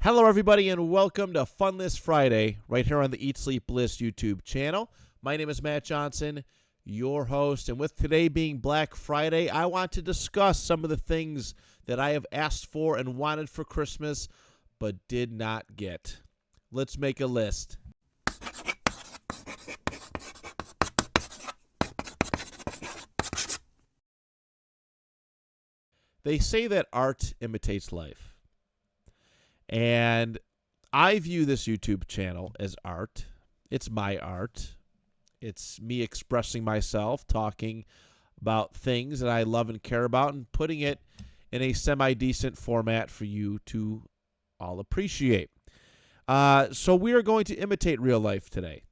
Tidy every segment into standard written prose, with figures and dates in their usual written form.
Hello, everybody, and welcome to Funless Friday right here on the Eat, Sleep, Bliss YouTube channel. My name is Matt Johnson, your host, and with today being Black Friday, I want to discuss some of the things that I have asked for and wanted for Christmas but did not get. Let's make a list. They say that art imitates life. And I view this YouTube channel as art. It's my art. It's me expressing myself, talking about things that I love and care about, and putting it in a semi-decent format for you to all appreciate. So we are going to imitate real life today.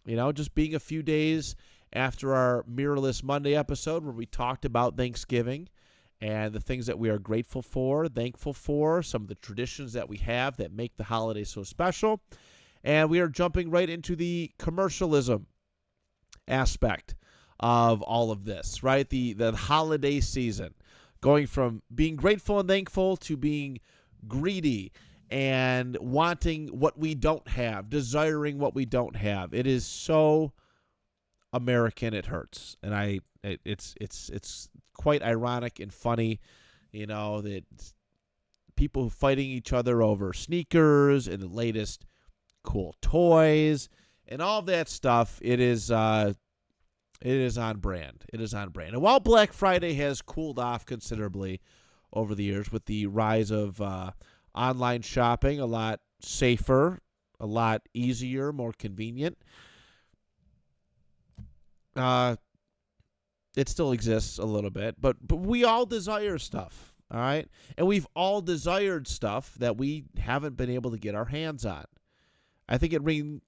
You know, just being a few days after our Mirrorless Monday episode where we talked about Thanksgiving and the things that we are grateful for, thankful for, some of the traditions that we have that make the holiday so special. And we are jumping right into the commercialism aspect of all of this, right? The holiday season, going from being grateful and thankful to being greedy and wanting what we don't have, desiring what we don't have. It is so American, it hurts. And it's quite ironic and funny, you know, that people fighting each other over sneakers and the latest cool toys and all of that stuff. It is on brand. It is on brand. And while Black Friday has cooled off considerably over the years with the rise of online shopping, a lot safer, a lot easier, more convenient, it still exists a little bit, but we all desire stuff, all right? And we've all desired stuff that we haven't been able to get our hands on. I think it rings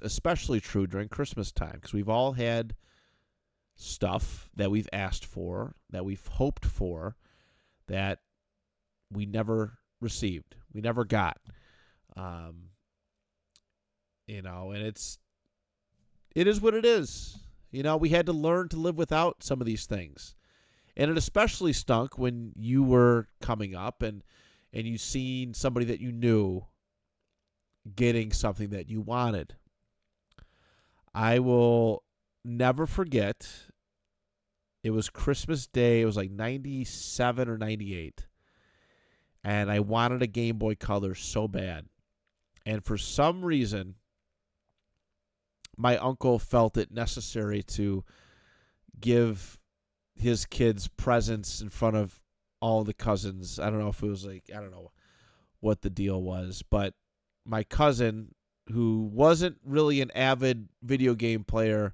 especially true during Christmas time because we've all had stuff that we've asked for, that we've hoped for, that we never received, we never got. You know, and it is what it is. You know, we had to learn to live without some of these things. And it especially stunk when you were coming up and you seen somebody that you knew getting something that you wanted. I will never forget, it was Christmas Day. It was like 97 or 98. And I wanted a Game Boy Color so bad. And for some reason, my uncle felt it necessary to give his kids presents in front of all the cousins. I don't know if it was like, I don't know what the deal was, but my cousin, who wasn't really an avid video game player,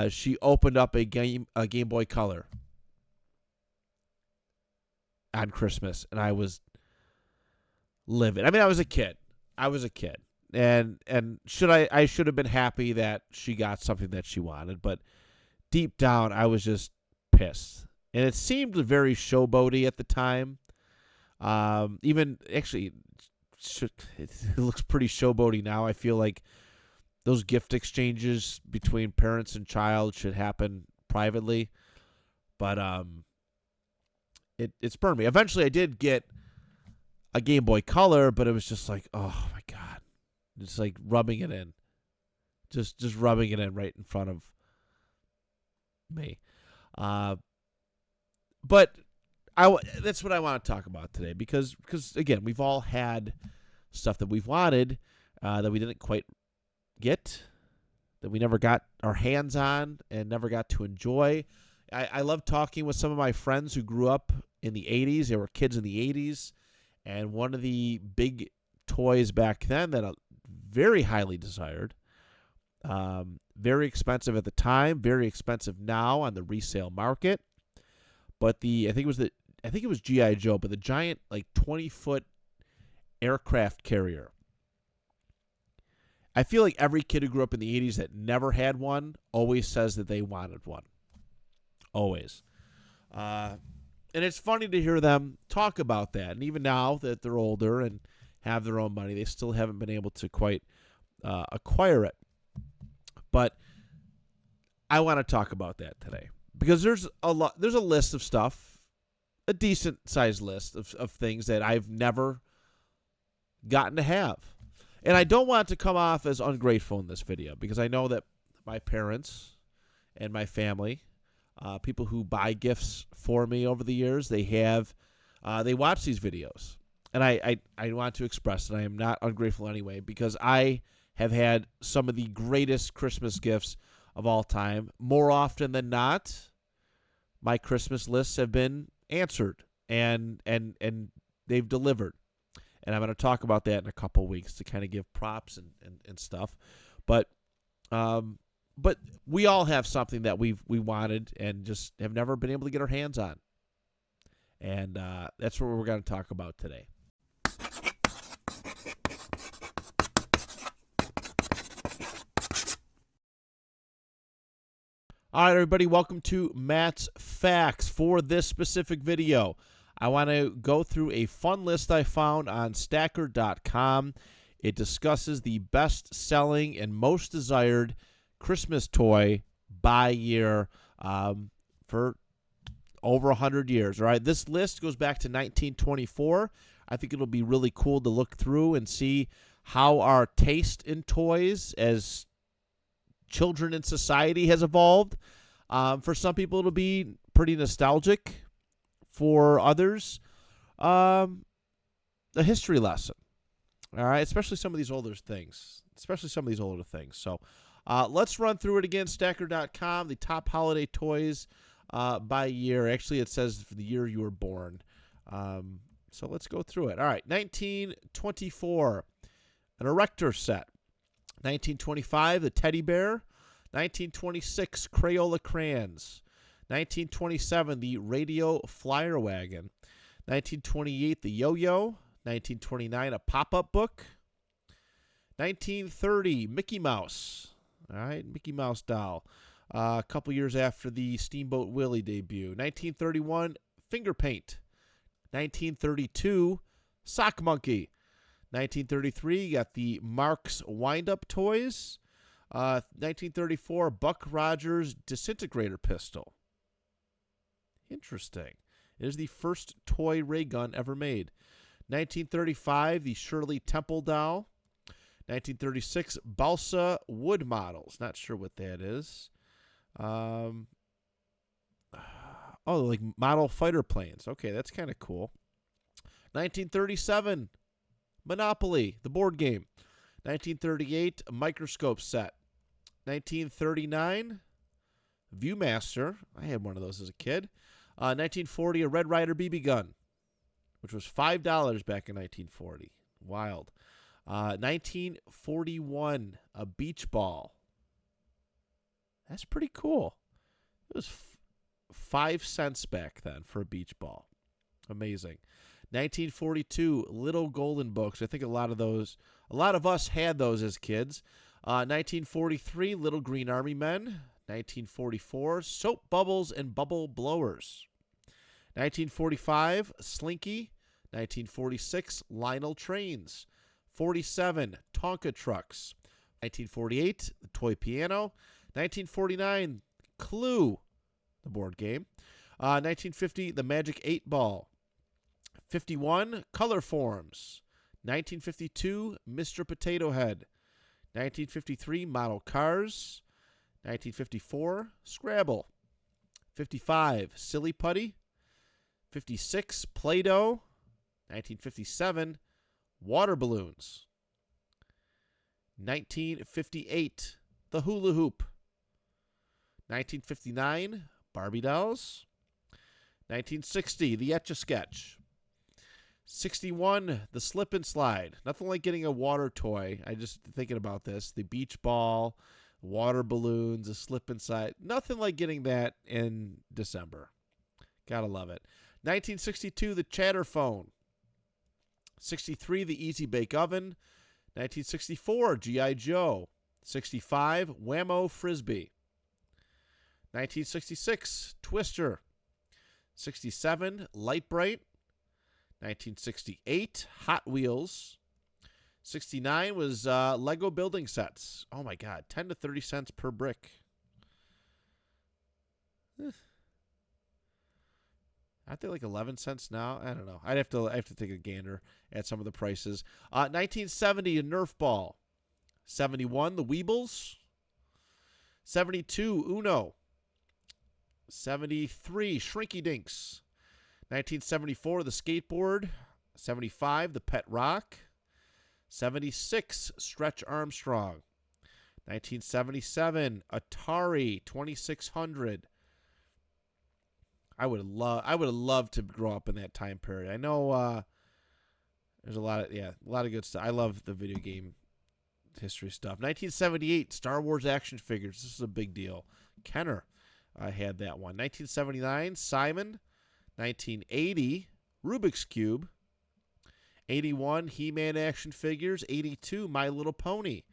she opened up a Game Boy Color on Christmas, and I was livid. I mean, I was a kid. And I should have been happy that she got something that she wanted, but deep down I was just pissed. And it seemed very showboaty at the time. Even actually, it looks pretty showboaty now. I feel like those gift exchanges between parents and child should happen privately, but it spurned me. Eventually, I did get a Game Boy Color, but it was just like, oh my God. Just like rubbing it in. Just rubbing it in right in front of me. But that's what I want to talk about today because again, we've all had stuff that we've wanted that we didn't quite get, that we never got our hands on and never got to enjoy. I love talking with some of my friends who grew up in the 80s. They were kids in the 80s. And one of the big toys back then that very highly desired, very expensive at the time, very expensive now on the resale market. But I think it was G.I. Joe, but the giant like 20-foot aircraft carrier. I feel like every kid who grew up in the 80s that never had one always says that they wanted one. Always. And it's funny to hear them talk about that. And even now that they're older and have their own money, they still haven't been able to quite acquire it. But I want to talk about that today because there's a list of stuff a decent-sized list of things that I've never gotten to have. And I don't want to come off as ungrateful in this video because I know that my parents and my family, people who buy gifts for me over the years, they watch these videos. And I want to express that I am not ungrateful anyway because I have had some of the greatest Christmas gifts of all time. More often than not, my Christmas lists have been answered and they've delivered. And I'm going to talk about that in a couple weeks to kind of give props and stuff. But we all have something that we wanted and just have never been able to get our hands on. And that's what we're going to talk about today. All right, everybody, welcome to Matt's Facts. For this specific video, I want to go through a fun list I found on Stacker.com. It discusses the best-selling and most desired Christmas toy by year for over 100 years. All right, this list goes back to 1924. I think it'll be really cool to look through and see how our taste in toys as children in society has evolved. For some people, it'll be pretty nostalgic. For others, a history lesson. All right, especially some of these older things. So let's run through it again. Stacker.com, the top holiday toys by year. Actually, it says for the year you were born. So let's go through it. All right, 1924, an erector set. 1925, the teddy bear. 1926, Crayola crayons. 1927, the radio flyer wagon. 1928, the yo-yo. 1929, a pop-up book. 1930, Mickey Mouse. All right, Mickey Mouse doll. A couple years after the Steamboat Willie debut. 1931, finger paint. 1932, sock monkey. 1933, you got the Marx wind-up toys. 1934, Buck Rogers disintegrator pistol. Interesting. It is the first toy ray gun ever made. 1935, the Shirley Temple doll. 1936, balsa wood models. Not sure what that is. Like model fighter planes. Okay, that's kind of cool. 1937, Monopoly, the board game. 1938, a microscope set. 1939, Viewmaster. I had one of those as a kid. 1940, a Red Ryder BB gun, which was $5 back in 1940. Wild. 1941, a beach ball. That's pretty cool. It was 5 cents back then for a beach ball. Amazing. 1942, little golden books. I think a lot of us had those as kids. 1943, Little Green Army Men. 1944, soap bubbles and bubble blowers. 1945, Slinky. 1946, Lionel trains. 47, Tonka trucks. 1948, the toy piano. 1949, Clue, the board game. 1950, the Magic 8 Ball. 51, Color Forms. 1952, Mr. Potato Head. 1953, Model Cars. 1954, Scrabble. 55, Silly Putty. 56, Play-Doh. 1957, Water Balloons. 1958, the Hula Hoop. 1959, Barbie Dolls. 1960, the Etch-a-Sketch. 61, the Slip and Slide. Nothing like getting a water toy. I just thinking about this. The beach ball, water balloons, a slip and slide. Nothing like getting that in December. Gotta love it. 1962, the Chatter Phone. 63, the Easy Bake Oven. 1964, G.I. Joe. 65, Whammo Frisbee. 1966, Twister. 67, Light Bright. 1968, Hot Wheels. 69 was Lego building sets. Oh, my God. 10 to 30 cents per brick. Aren't they like 11 cents now? I don't know. I have to take a gander at some of the prices. 1970, a Nerf ball. 71, the Weebles. 72, Uno. 73, Shrinky Dinks. 1974, the skateboard. 75, the Pet Rock. 76, Stretch Armstrong. 1977, Atari 2600. I would have loved to grow up in that time period. I know there's a lot of good stuff. I love the video game history stuff. 1978, Star Wars action figures. This is a big deal. Kenner had that one. 1979, Simon. 1980, Rubik's Cube. 81, He-Man action figures. 82, My Little Pony.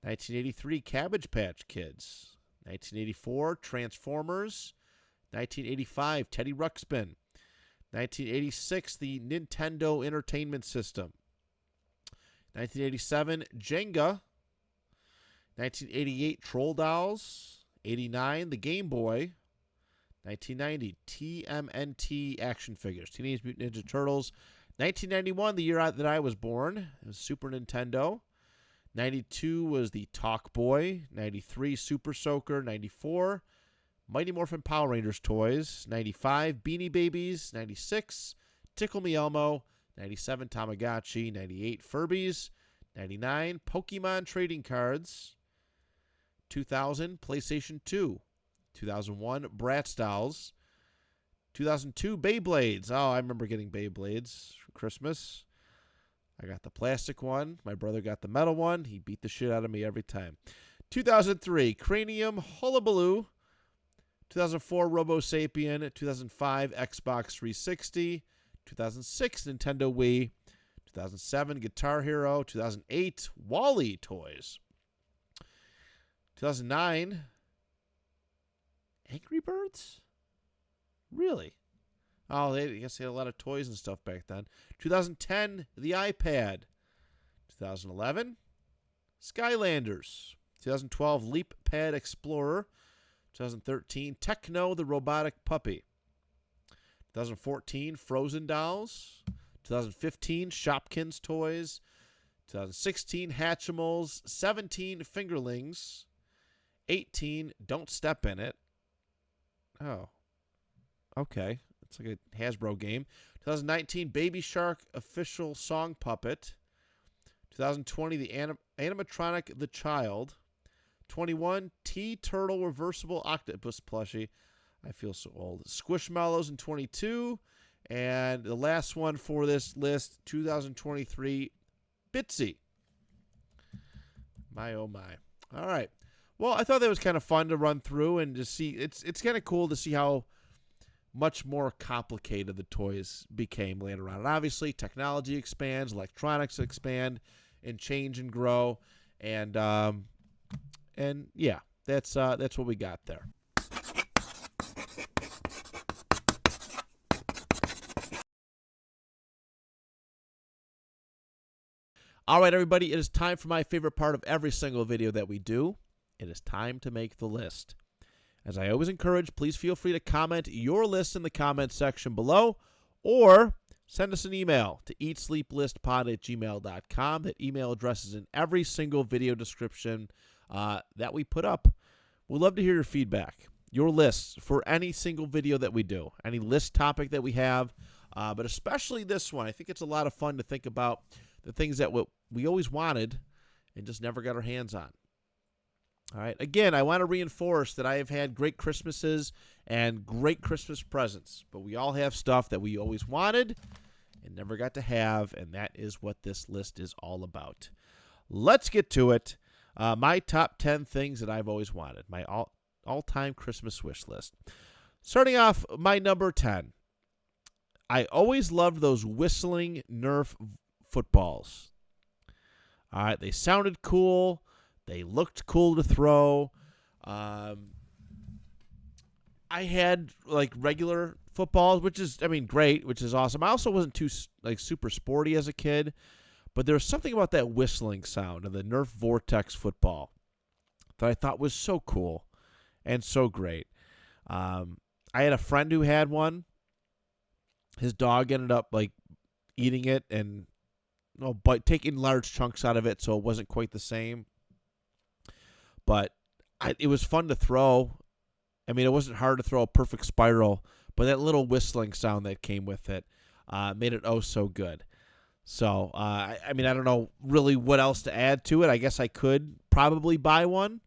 1983, Cabbage Patch Kids. 1984, Transformers. 1985, Teddy Ruxpin. 1986, the Nintendo Entertainment System. 1987, Jenga. 1988, Troll Dolls. 89, the Game Boy. 1990, TMNT action figures, Teenage Mutant Ninja Turtles. 1991, the year that I was born, it was Super Nintendo. 92 was the Talk Boy. 93, Super Soaker. 94, Mighty Morphin Power Rangers toys. 95, Beanie Babies. 96, Tickle Me Elmo. 97, Tamagotchi. 98, Furbies. 99, Pokemon trading cards. 2000, PlayStation 2. 2001, Bratz dolls. 2002, Beyblades. Oh, I remember getting Beyblades for Christmas. I got the plastic one. My brother got the metal one. He beat the shit out of me every time. 2003, Cranium Hullabaloo. 2004, Robo Sapien. 2005, Xbox 360. 2006, Nintendo Wii. 2007, Guitar Hero. 2008, Wall-E toys. 2009, Angry Birds? Really? Oh, I guess they had a lot of toys and stuff back then. 2010, the iPad. 2011, Skylanders. 2012, Leap Pad Explorer. 2013, Techno, the robotic puppy. 2014, Frozen dolls. 2015, Shopkins toys. 2016, Hatchimals. 17, Fingerlings. 18, Don't Step in It. Oh, okay. It's like a Hasbro game. 2019, Baby Shark official song puppet. 2020, the animatronic The Child. 21, T-Turtle reversible octopus plushie. I feel so old. Squishmallows in 22. And the last one for this list, 2023, Bitsy. My, oh my. All right. Well, I thought that was kind of fun to run through and to see. It's kind of cool to see how much more complicated the toys became later on. And obviously, technology expands, electronics expand, and change and grow. And yeah, that's what we got there. All right, everybody, it is time for my favorite part of every single video that we do. It is time to make the list. As I always encourage, please feel free to comment your list in the comment section below or send us an email to eatsleeplistpod@gmail.com. That email address is in every single video description that we put up. We'd love to hear your feedback, your lists for any single video that we do, any list topic that we have, but especially this one. I think it's a lot of fun to think about the things that we always wanted and just never got our hands on. All right. Again, I want to reinforce that I have had great Christmases and great Christmas presents, but we all have stuff that we always wanted and never got to have, and that is what this list is all about. Let's get to it. My top 10 things that I've always wanted, my all-time Christmas wish list. Starting off, my number 10. I always loved those whistling Nerf footballs. All right, they sounded cool. They looked cool to throw. I had like regular footballs, which is, great, which is awesome. I also wasn't too super sporty as a kid, but there was something about that whistling sound of the Nerf Vortex football that I thought was so cool and so great. I had a friend who had one, his dog ended up like eating it and but taking large chunks out of it, so it wasn't quite the same. But it was fun to throw. I mean, it wasn't hard to throw a perfect spiral, but that little whistling sound that came with it made it oh so good. So, I mean, I don't know really what else to add to it. I guess I could probably buy one,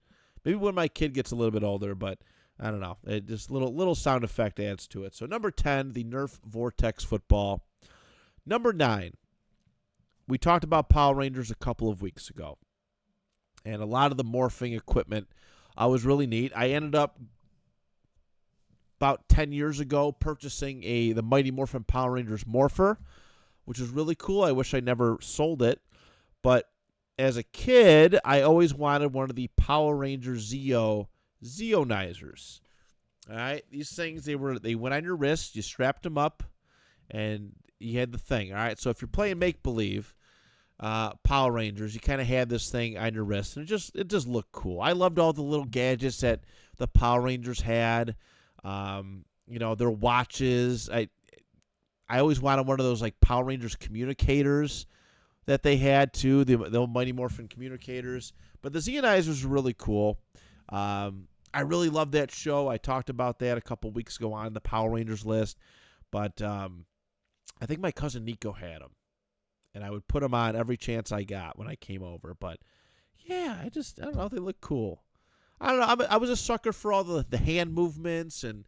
maybe when my kid gets a little bit older, but I don't know. It just little sound effect adds to it. So number 10, the Nerf Vortex football. Number 9, we talked about Power Rangers a couple of weeks ago, and a lot of the morphing equipment was really neat. I ended up about 10 years ago purchasing the Mighty Morphin Power Rangers Morpher, which is really cool. I wish I never sold it. But as a kid, I always wanted one of the Power Rangers Zeonizers. All right, these things, they went on your wrist, you strapped them up, and you had the thing. All right, so if you're playing make-believe Power Rangers, you kind of had this thing on your wrist, and it just looked cool. I loved all the little gadgets that the Power Rangers had. Their watches. I always wanted one of those like Power Rangers communicators that they had too, the Mighty Morphin communicators. But the Zeonizers were really cool. I really loved that show. I talked about that a couple weeks ago on the Power Rangers list. But I think my cousin Nico had them, and I would put them on every chance I got when I came over. But yeah, I don't know, they look cool. I don't know. I was a sucker for all the hand movements and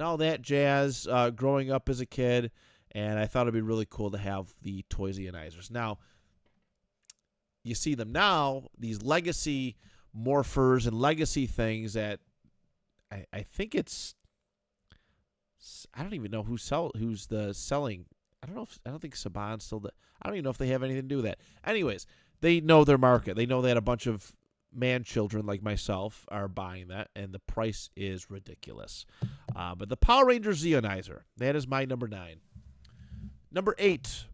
all that jazz growing up as a kid. And I thought it'd be really cool to have the toy Zeonizers. Now, you see them now, these legacy morphers and legacy things that I think it's, I don't even know who's the selling. I don't think Saban still does. I don't even know if they have anything to do with that. Anyways, they know their market. They know that a bunch of man children like myself are buying that, and the price is ridiculous. But the Power Rangers Zeonizer, that is my number 9. Number 8,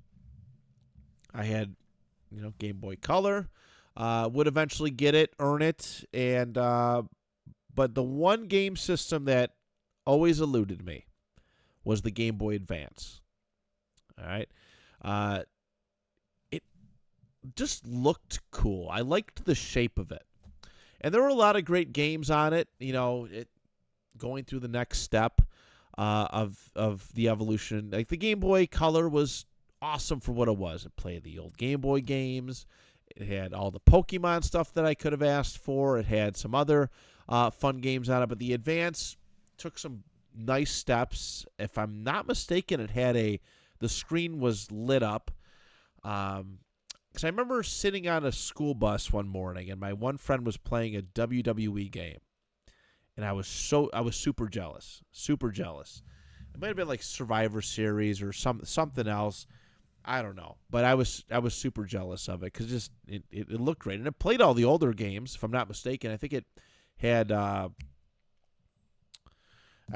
I had, Game Boy Color. Would eventually get it, earn it, and but the one game system that always eluded me was the Game Boy Advance. All right, it just looked cool. I liked the shape of it, and there were a lot of great games on it. Going through the next step of the evolution. Like the Game Boy Color was awesome for what it was. It played the old Game Boy games. It had all the Pokemon stuff that I could have asked for. It had some other fun games on it. But the Advance took some nice steps. If I'm not mistaken, it had the screen was lit up. Because I remember sitting on a school bus one morning, and my one friend was playing a WWE game. And I was super jealous. It might have been like Survivor Series or something else. I don't know, but I was super jealous of it because it looked great, and it played all the older games. If I'm not mistaken, I think it had I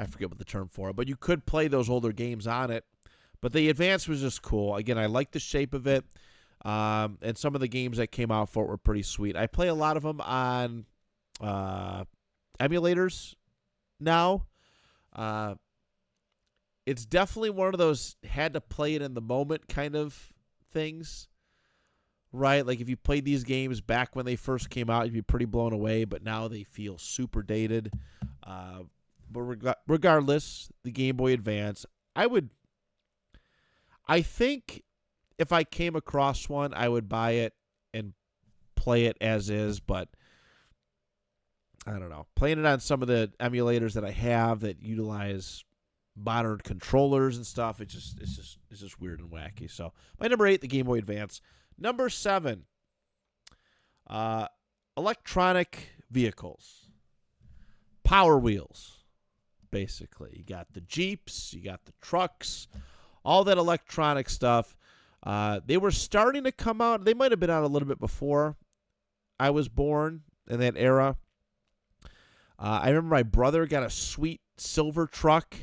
forget what the term for it, but you could play those older games on it. But the Advance was just cool. Again, I liked the shape of it, and some of the games that came out for it were pretty sweet. I play a lot of them on emulators now. It's definitely one of those had to play it in the moment kind of things, right? Like if you played these games back when they first came out, you'd be pretty blown away, but now they feel super dated. But regardless, the Game Boy Advance, I think if I came across one, I would buy it and play it as is, but I don't know. Playing it on some of the emulators that I have that utilize modern controllers and stuff, it's just weird and wacky. So my number 8, the Game Boy Advance. Number 7, electronic vehicles, Power Wheels. Basically, you got the Jeeps, you got the trucks, all that electronic stuff. They were starting to come out. They might have been out a little bit before I was born in that era. I remember my brother got a sweet silver truck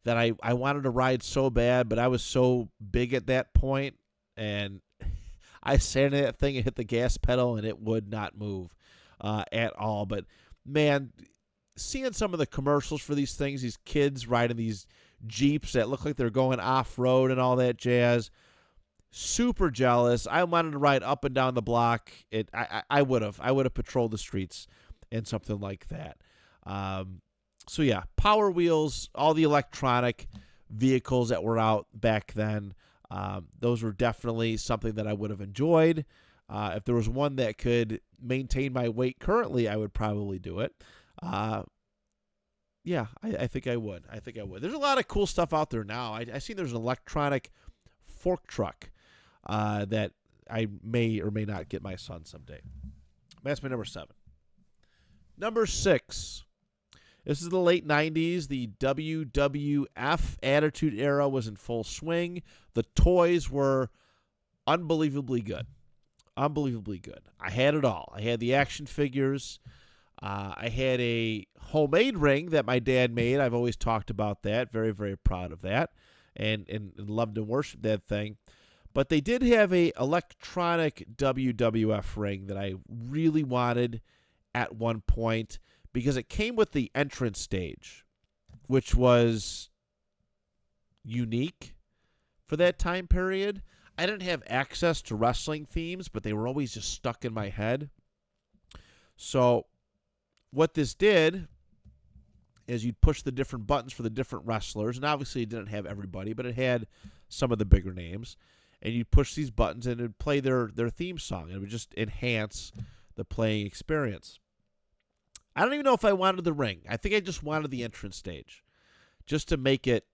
that I wanted to ride so bad, but I was so big at that point, and I sat in that thing and hit the gas pedal, and it would not move at all. But, man, seeing some of the commercials for these things, these kids riding these Jeeps that look like they're going off-road and all that jazz. Super jealous. I wanted to ride up and down the block. I would have patrolled the streets in something like that. So yeah, Power Wheels, all the electronic vehicles that were out back then. Those were definitely something that I would have enjoyed. If there was one that could maintain my weight currently, I would probably do it. Yeah, I think I would. There's a lot of cool stuff out there now. I see there's an electronic fork truck that I may or may not get my son someday. That's my number 7. Number 6. This is the late 90s. The WWF Attitude Era was in full swing. The toys were unbelievably good. I had it all. I had the action figures. I had a homemade ring that my dad made. I've always talked about that. Very, very proud of that. And loved and worshiped that thing. But they did have a electronic WWF ring that I really wanted at one point because it came with the entrance stage, which was unique for that time period. I didn't have access to wrestling themes, but they were always just stuck in my head. So what this did is you'd push the different buttons for the different wrestlers, and obviously it didn't have everybody, but it had some of the bigger names. And you'd push these buttons and it would play their theme song. And it would just enhance the playing experience. I don't even know if I wanted the ring. I think I just wanted the entrance stage just to make it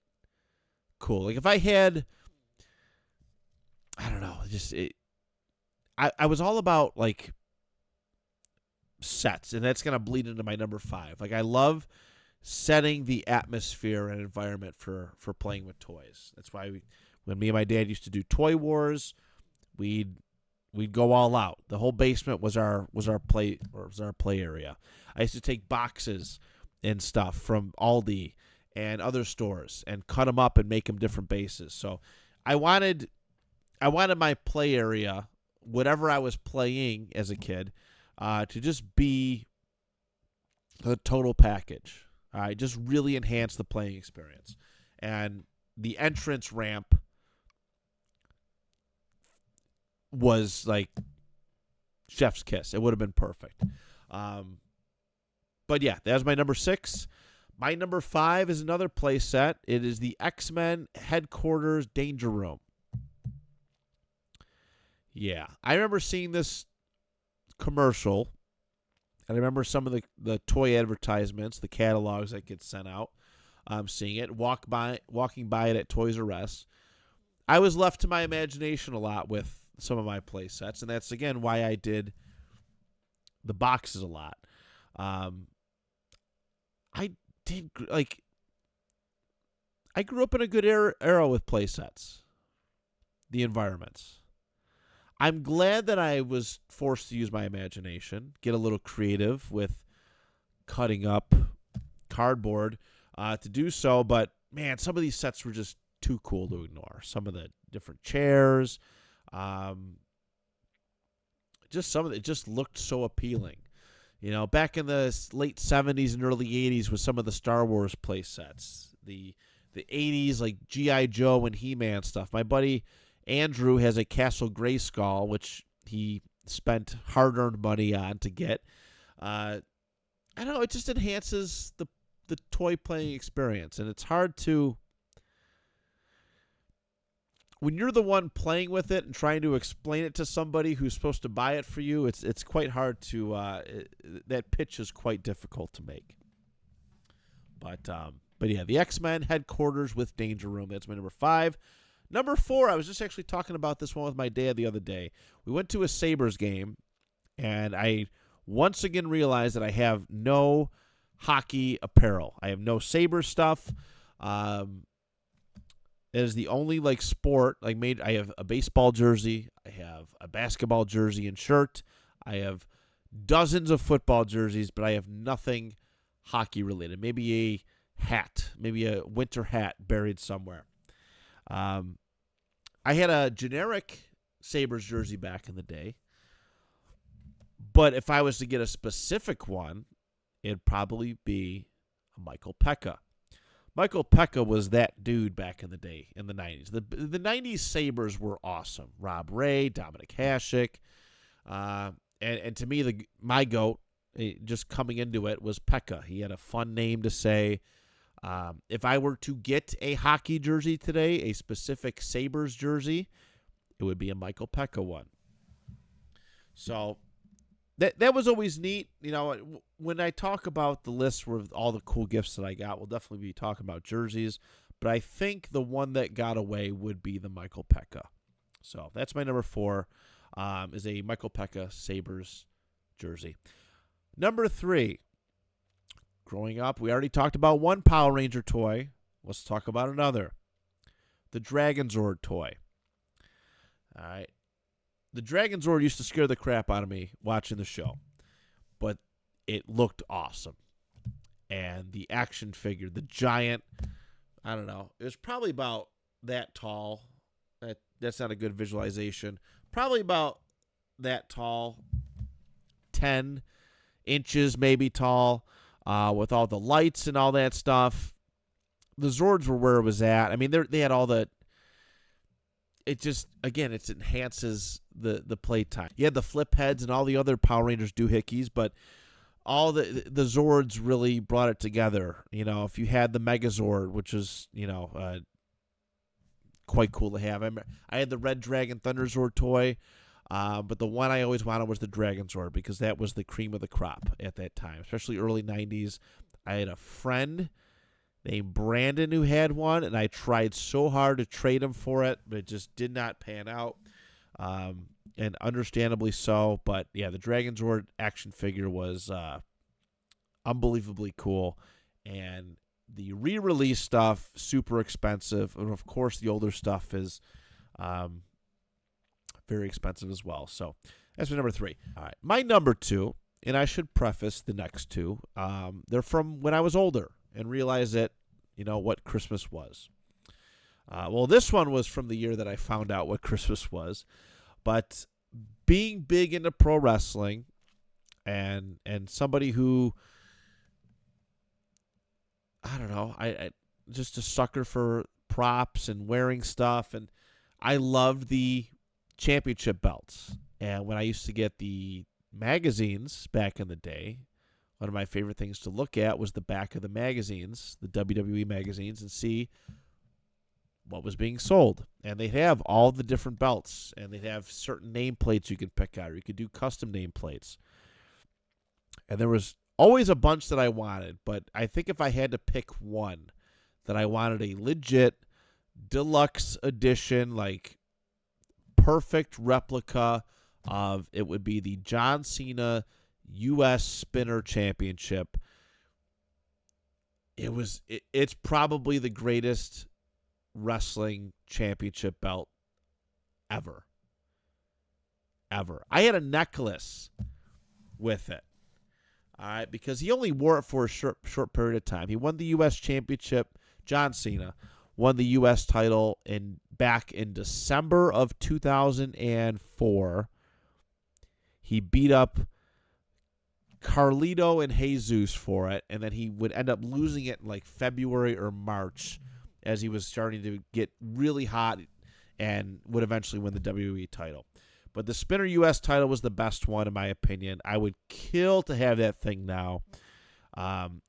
cool. Like if I had, I don't know, I was all about like sets, and that's going to bleed into my number 5. Like I love setting the atmosphere and environment for playing with toys. That's why when me and my dad used to do Toy Wars, we'd go all out. The whole basement was our play area. I used to take boxes and stuff from Aldi and other stores and cut them up and make them different bases. So I wanted my play area, whatever I was playing as a kid, to just be a total package. Just really enhance the playing experience. And the entrance ramp was like chef's kiss. It would have been perfect. But yeah, that's my number 6. My number 5 is another play set. It is the X-Men Headquarters Danger Room. Yeah, I remember seeing this commercial, and I remember some of the toy advertisements, the catalogs that get sent out. Seeing it, walking by it at Toys R Us. I was left to my imagination a lot with some of my play sets, and that's again why I did the boxes a lot. I grew up in a good era with play sets, the environments. I'm glad that I was forced to use my imagination, get a little creative with cutting up cardboard to do so, but man, some of these sets were just too cool to ignore. Some of the different chairs, just some of it just looked so appealing. You know, back in the late 70s and early 80s with some of the Star Wars play sets, the 80s like G.I. Joe and He-Man stuff. My buddy Andrew has a Castle Grayskull, which he spent hard-earned money on to get. I don't know, it just enhances the toy playing experience, and it's hard to, when you're the one playing with it and trying to explain it to somebody who's supposed to buy it for you, it's quite hard to that pitch is quite difficult to make. But yeah, the X-Men Headquarters with Danger Room, that's my number 5. Number 4, I was just actually talking about this one with my dad the other day. We went to a Sabres game, and I once again realized that I have no hockey apparel. I have no Sabres stuff. It is the only like sport like made. I have a baseball jersey. I have a basketball jersey and shirt. I have dozens of football jerseys, but I have nothing hockey related. Maybe a hat, maybe a winter hat buried somewhere. I had a generic Sabres jersey back in the day, but if I was to get a specific one, it'd probably be a Michael Pekka. Michael Pekka was that dude back in the day, in the 90s. The 90s Sabres were awesome. Rob Ray, Dominic Hasek. And to me, my GOAT, just coming into it, was Pekka. He had a fun name to say. If I were to get a hockey jersey today, a specific Sabres jersey, it would be a Michael Pekka one. So that was always neat. You know, when I talk about the list with all the cool gifts that I got, we'll definitely be talking about jerseys. But I think the one that got away would be the Michael Pekka. So that's my number 4, is a Michael Pekka Sabres jersey. Number 3, growing up, we already talked about one Power Ranger toy. Let's talk about another. The Dragon Zord toy. All right. The Dragon Zord used to scare the crap out of me watching the show, but it looked awesome. And the action figure, the giant, I don't know, it was probably about that tall. That's not a good visualization. Probably about that tall, 10 inches maybe tall, with all the lights and all that stuff. The Zords were where it was at. I mean, they had all the... It just, again, it enhances the playtime. You had the flip heads and all the other Power Rangers doohickeys, but all the Zords really brought it together. You know, if you had the Megazord, which was, you know, quite cool to have. I had the Red Dragon Thunder Zord toy, but the one I always wanted was the Dragon Zord because that was the cream of the crop at that time, especially early 90s. I had a friend named Brandon who had one, and I tried so hard to trade him for it, but it just did not pan out, and understandably so. But, yeah, the Dragon Zord action figure was unbelievably cool, and the re-release stuff, super expensive, and, of course, the older stuff is very expensive as well. So that's my number 3. All right, my number 2, and I should preface the next 2, they're from when I was older and realize that, you know, what Christmas was. Well, this one was from the year that I found out what Christmas was. But being big into pro wrestling and somebody who, I don't know, I just a sucker for props and wearing stuff. And I loved the championship belts. And when I used to get the magazines back in the day, one of my favorite things to look at was the back of the magazines, the WWE magazines, and see what was being sold. And they'd have all the different belts, and they'd have certain nameplates you could pick out, or you could do custom nameplates. And there was always a bunch that I wanted, but I think if I had to pick one that I wanted a legit deluxe edition, like perfect replica of, it would be the John Cena U.S. Spinner Championship. It's probably the greatest wrestling championship belt ever. I had a necklace with it. All right, because he only wore it for a short period of time. He won the U.S. Championship. John Cena won the U.S. title back in December of 2004. He beat up Carlito and Jesus for it, and then he would end up losing it in like February or March as he was starting to get really hot and would eventually win the WWE title. But the Spinner U.S. title was the best one, in my opinion. I would kill to have that thing now.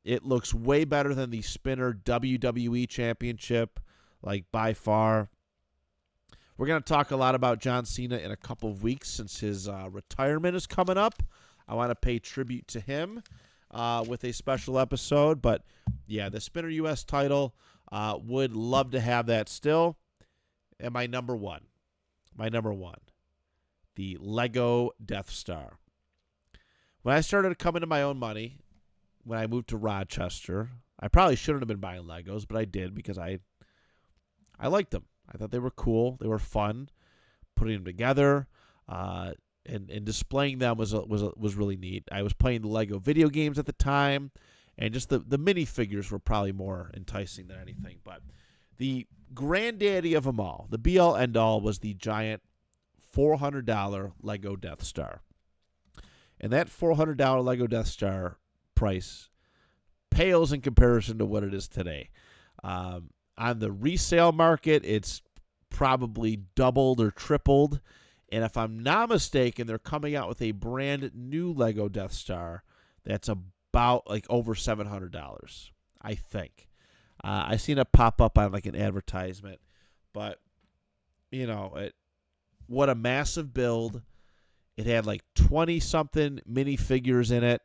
It looks way better than the Spinner WWE Championship, like by far. We're going to talk a lot about John Cena in a couple of weeks since his retirement is coming up. I want to pay tribute to him with a special episode. But, yeah, the Spinner U.S. title, would love to have that still. And my number one, the Lego Death Star. When I started coming to my own money, when I moved to Rochester, I probably shouldn't have been buying Legos, but I did because I liked them. I thought they were cool. They were fun. Putting them together, and displaying them was really neat. I was playing the Lego video games at the time, and just the minifigures were probably more enticing than anything. But the granddaddy of them all, the be-all, end-all, was the giant $400 Lego Death Star. And that $400 Lego Death Star price pales in comparison to what it is today. On the resale market, it's probably doubled or tripled. And if I'm not mistaken, they're coming out with a brand new Lego Death Star that's about like over $700, I think. I seen it pop up on like an advertisement. But, what a massive build. It had like 20-something minifigures in it.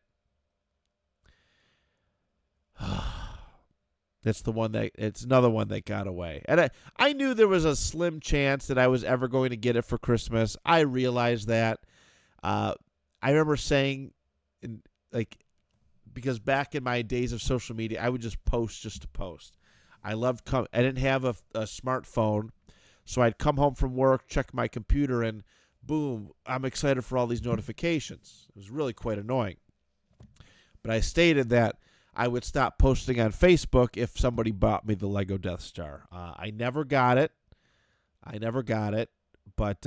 It's another one that got away. And I knew there was a slim chance that I was ever going to get it for Christmas. I realized that. I remember saying, because back in my days of social media, I would just post just to post. I didn't have a smartphone, so I'd come home from work, check my computer, and boom, I'm excited for all these notifications. It was really quite annoying. But I stated that I would stop posting on Facebook if somebody bought me the Lego Death Star. I never got it. But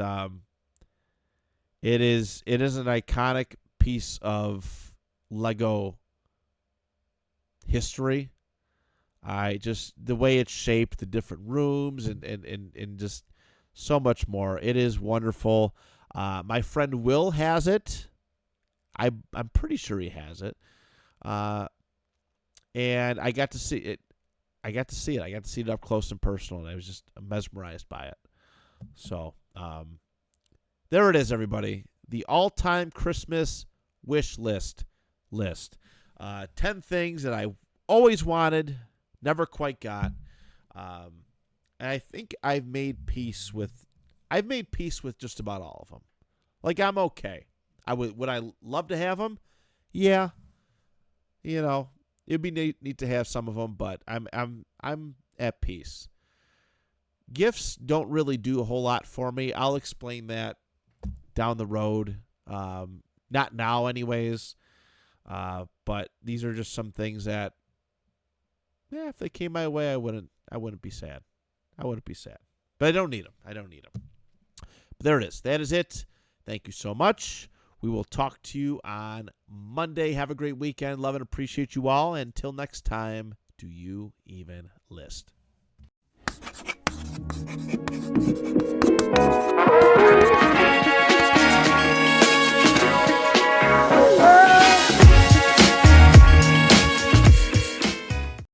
it is an iconic piece of Lego history. The way it's shaped, the different rooms, and just so much more. It is wonderful. My friend Will has it. I'm pretty sure he has it. And I got to see it. I got to see it up close and personal, and I was just mesmerized by it. So, there it is, everybody. The all-time Christmas wish list. 10 things that I always wanted, never quite got. And I think I've made peace with just about all of them. Like, I'm okay. Would I love to have them? Yeah. It'd be neat to have some of them, but I'm at peace. Gifts don't really do a whole lot for me. I'll explain that down the road. Not now, anyways. But these are just some things that, if they came my way, I wouldn't be sad. But I don't need them. But there it is. That is it. Thank you so much. We will talk to you on Monday. Have a great weekend. Love and appreciate you all. Until next time, do you even list?